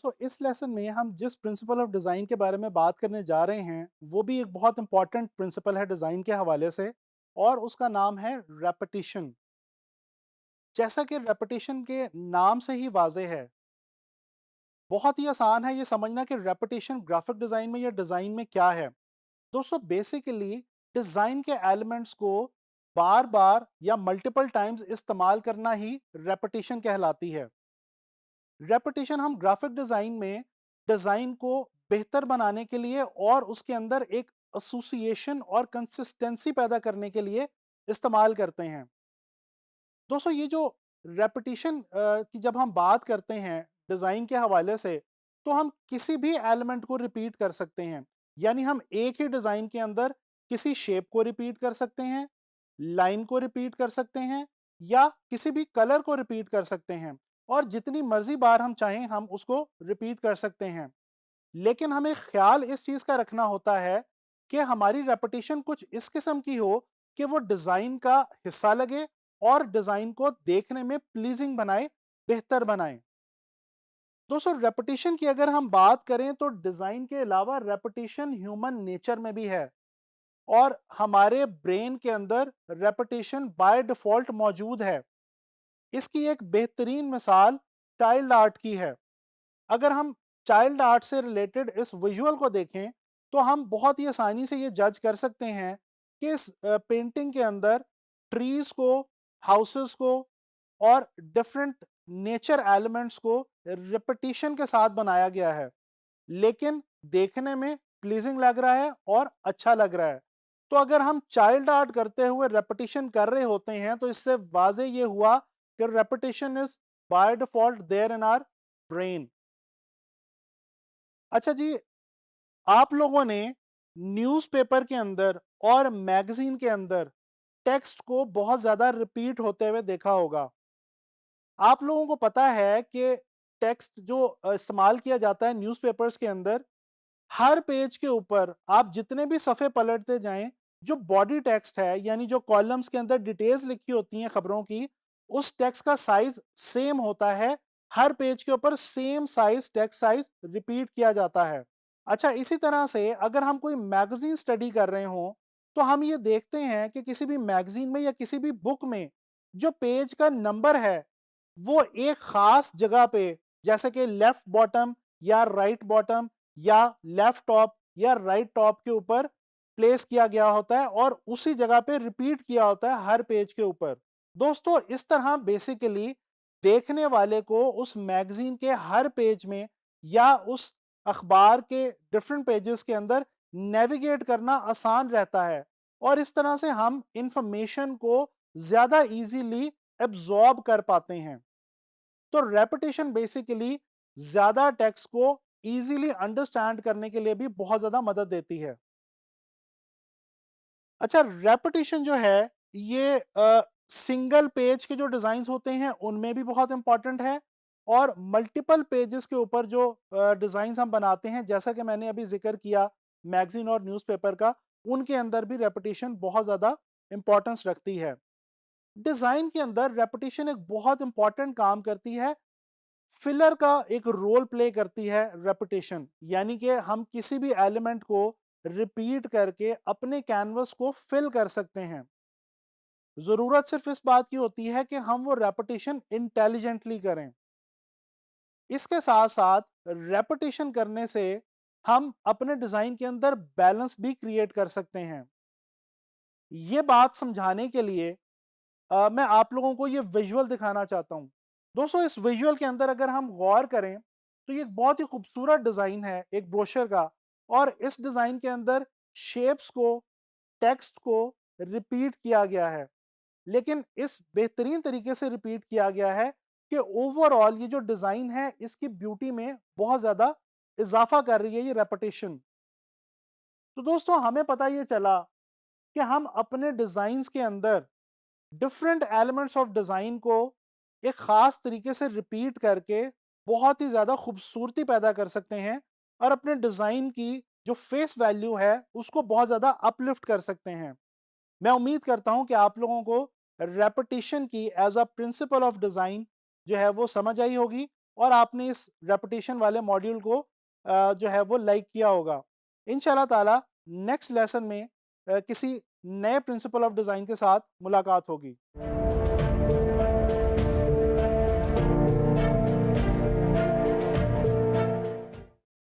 दोस्तों इस लेसन में हम जिस प्रिंसिपल ऑफ डिज़ाइन के बारे में बात करने जा रहे हैं वो भी एक बहुत इंपॉर्टेंट प्रिंसिपल है डिज़ाइन के हवाले से और उसका नाम है रेपिटिशन। जैसा कि रेपिटिशन के नाम से ही वाज़ेह है, बहुत ही आसान है ये समझना कि रेपिटिशन ग्राफिक डिज़ाइन में या डिज़ाइन में क्या है। दोस्तों बेसिकली डिज़ाइन के एलिमेंट्स को बार बार या मल्टीपल टाइम्स इस्तेमाल करना ही रेपिटिशन कहलाती है। रेपिटेशन हम ग्राफिक डिजाइन में डिजाइन को बेहतर बनाने के लिए और उसके अंदर एक एसोसिएशन और कंसिस्टेंसी पैदा करने के लिए इस्तेमाल करते हैं। दोस्तों ये जो रेपिटेशन की जब हम बात करते हैं डिजाइन के हवाले से, तो हम किसी भी एलिमेंट को रिपीट कर सकते हैं। यानी हम एक ही डिजाइन के अंदर किसी शेप को रिपीट कर सकते हैं, लाइन को रिपीट कर सकते हैं या किसी भी कलर को रिपीट कर सकते हैं और जितनी मर्जी बार हम चाहें हम उसको रिपीट कर सकते हैं। लेकिन हमें ख्याल इस चीज का रखना होता है कि हमारी रेपिटेशन कुछ इस किस्म की हो कि वो डिजाइन का हिस्सा लगे और डिजाइन को देखने में प्लीजिंग बनाए, बेहतर बनाए। दोस्तों रेपिटेशन की अगर हम बात करें तो डिजाइन के अलावा रेपिटेशन ह्यूमन नेचर में भी है और हमारे ब्रेन के अंदर रेपिटेशन बाय डिफॉल्ट मौजूद है। इसकी एक बेहतरीन मिसाल चाइल्ड आर्ट की है। अगर हम चाइल्ड आर्ट से रिलेटेड इस विजुअल को देखें तो हम बहुत ही आसानी से ये जज कर सकते हैं कि इस पेंटिंग के अंदर ट्रीज को, हाउसेस को और डिफरेंट नेचर एलिमेंट्स को रिपीटिशन के साथ बनाया गया है, लेकिन देखने में प्लीजिंग लग रहा है और अच्छा लग रहा है। तो अगर हम चाइल्ड आर्ट करते हुए रेपिटेशन कर रहे होते हैं तो इससे वाजे ये हुआ कि repetition is by default there in our brain. अच्छा जी, आप लोगों ने न्यूज़पेपर के अंदर और मैगजीन के अंदर टेक्स्ट को बहुत ज़्यादा रिपीट होते हुए देखा होगा। आप लोगों को पता है कि टेक्स्ट जो इस्तेमाल किया जाता है न्यूज़पेपर्स के अंदर, हर पेज के ऊपर आप जितने भी सफ़े पलटते जाएँ, जो बॉडी टेक्स्ट है यानी जो कॉलम्स के अंदर डिटेल्स लिखी होती हैं खबरों की, उस टेक्स्ट का साइज़ सेम होता है। हर पेज के ऊपर same size text size repeat किया जाता है। अच्छा, इसी तरह से अगर हम कोई मैगज़ीन स्टडी कर रहे हों, तो हम ये देखते हैं कि किसी भी मैगज़ीन में या किसी भी बुक में जो पेज का नंबर है, वो एक ख़ास जगह पे जैसे कि लेफ्ट बॉटम या राइट बॉटम या लेफ्ट टॉप या राइट टॉप के ऊपर प्लेस किया गया होता है और उसी जगह पे रिपीट किया होता है हर पेज के ऊपर। दोस्तों इस तरह बेसिकली देखने वाले को उस मैगजीन के हर पेज में या उस अखबार के डिफरेंट पेजेस के अंदर नेविगेट करना आसान रहता है और इस तरह से हम इंफॉर्मेशन को ज्यादा इजीली एब्जॉर्ब कर पाते हैं। तो रेपिटेशन बेसिकली ज्यादा टेक्स्ट को इजीली अंडरस्टैंड करने के लिए भी बहुत ज्यादा मदद देती है। अच्छा, रेपिटेशन जो है ये सिंगल पेज के जो डिजाइन्स होते हैं उनमें भी बहुत इंपॉर्टेंट है और मल्टीपल पेजेस के ऊपर जो डिजाइन्स हम बनाते हैं, जैसा कि मैंने अभी जिक्र किया मैगजीन और न्यूज़पेपर का, उनके अंदर भी रेपिटेशन बहुत ज्यादा इंपॉर्टेंस रखती है। डिजाइन के अंदर रेपिटेशन एक बहुत इंपॉर्टेंट काम करती है, फिलर का एक रोल प्ले करती है रेपिटेशन। यानी कि हम किसी भी एलिमेंट को रिपीट करके अपने कैनवस को फिल कर सकते हैं। जरूरत सिर्फ इस बात की होती है कि हम वो रेपिटेशन इंटेलिजेंटली करें। इसके साथ साथ रेपिटेशन करने से हम अपने डिजाइन के अंदर बैलेंस भी क्रिएट कर सकते हैं। ये बात समझाने के लिए मैं आप लोगों को ये विजुअल दिखाना चाहता हूँ। दोस्तों इस विजुअल के अंदर अगर हम गौर करें तो ये एक बहुत ही खूबसूरत डिज़ाइन है एक ब्रोशर का और इस डिज़ाइन के अंदर शेप्स को, टेक्स्ट को रिपीट किया गया है। लेकिन इस बेहतरीन तरीके से रिपीट किया गया है कि ओवरऑल ये जो डिज़ाइन है इसकी ब्यूटी में बहुत ज़्यादा इजाफा कर रही है ये रेपिटेशन। तो दोस्तों हमें पता ये चला कि हम अपने डिज़ाइंस के अंदर डिफरेंट एलिमेंट्स ऑफ डिज़ाइन को एक ख़ास तरीके से रिपीट करके बहुत ही ज़्यादा खूबसूरती पैदा कर सकते हैं और अपने डिज़ाइन की जो फेस वैल्यू है उसको बहुत ज़्यादा अपलिफ्ट कर सकते हैं। मैं उम्मीद करता हूं कि आप लोगों को रेपिटेशन की as a principle of design जो है वो समझ आई होगी और आपने इस रेपिटेशन वाले मॉड्यूल को जो है वो लाइक किया होगा। इंशाल्लाह ताला नेक्स्ट लेसन में किसी नए प्रिंसिपल ऑफ डिज़ाइन के साथ मुलाकात होगी।